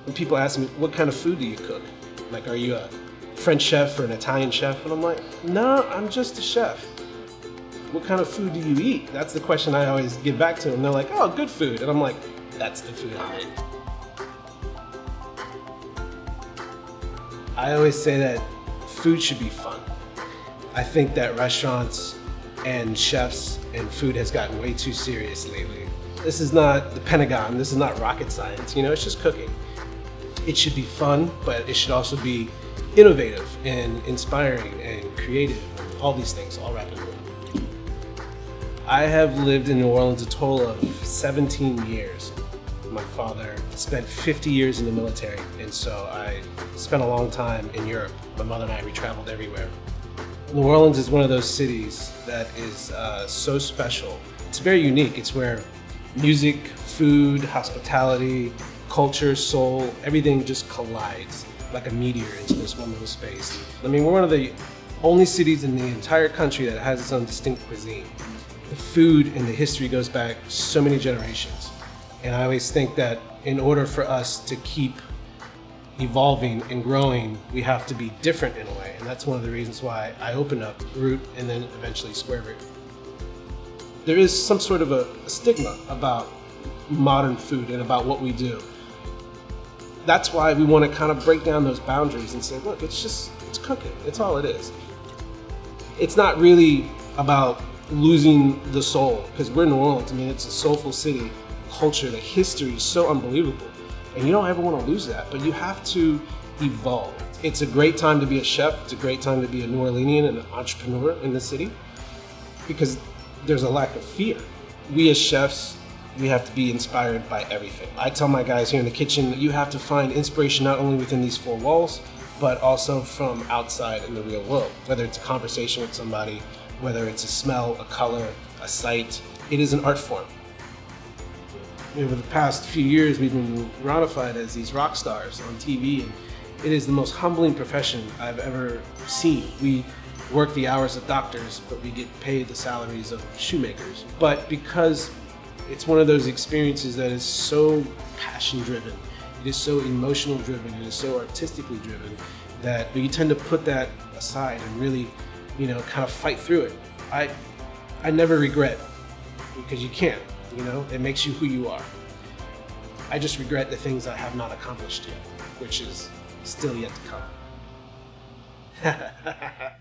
When people ask me, what kind of food do you cook? Like, are you a French chef or an Italian chef? And I'm like, no, I'm just a chef. What kind of food do you eat? That's the question I always give back to them. They're like, oh, good food. And I'm like, that's the food I make. I always say that food should be fun. I think that restaurants and chefs and food has gotten way too serious lately. This is not the Pentagon, this is not rocket science, you know, it's just cooking. It should be fun, but it should also be innovative and inspiring and creative, and all these things, all wrapped in one. I have lived in New Orleans a total of 17 years. My father spent 50 years in the military, and so I spent a long time in Europe. My mother and I, we traveled everywhere. New Orleans is one of those cities that is so special. It's very unique. It's where music, food, hospitality, culture, soul, everything just collides like a meteor into this one little space. I mean, we're one of the only cities in the entire country that has its own distinct cuisine. The food and the history goes back so many generations. And I always think that in order for us to keep evolving and growing, we have to be different in a way. And that's one of the reasons why I opened up Root and then eventually Square Root. There is some sort of a stigma about modern food and about what we do. That's why we want to kind of break down those boundaries and say, look, it's cooking. It's all it is. It's not really about losing the soul, because we're New Orleans. I mean, it's a soulful city. Culture, the history is so unbelievable. And you don't ever want to lose that, but you have to evolve. It's a great time to be a chef. It's a great time to be a New Orleanian and an entrepreneur in the city, because there's a lack of fear. We as chefs, we have to be inspired by everything. I tell my guys here in the kitchen that you have to find inspiration not only within these four walls, but also from outside in the real world. Whether it's a conversation with somebody, whether it's a smell, a color, a sight, it is an art form. Over the past few years, we've been ratified as these rock stars on TV, and it is the most humbling profession I've ever seen. We work the hours of doctors, but we get paid the salaries of shoemakers. But because it's one of those experiences that is so passion-driven, it is so emotional-driven, it is so artistically driven, that you tend to put that aside and really, you know, kind of fight through it. I never regret, because you can't. You know, it makes you who you are. I just regret the things I have not accomplished yet, which is still yet to come.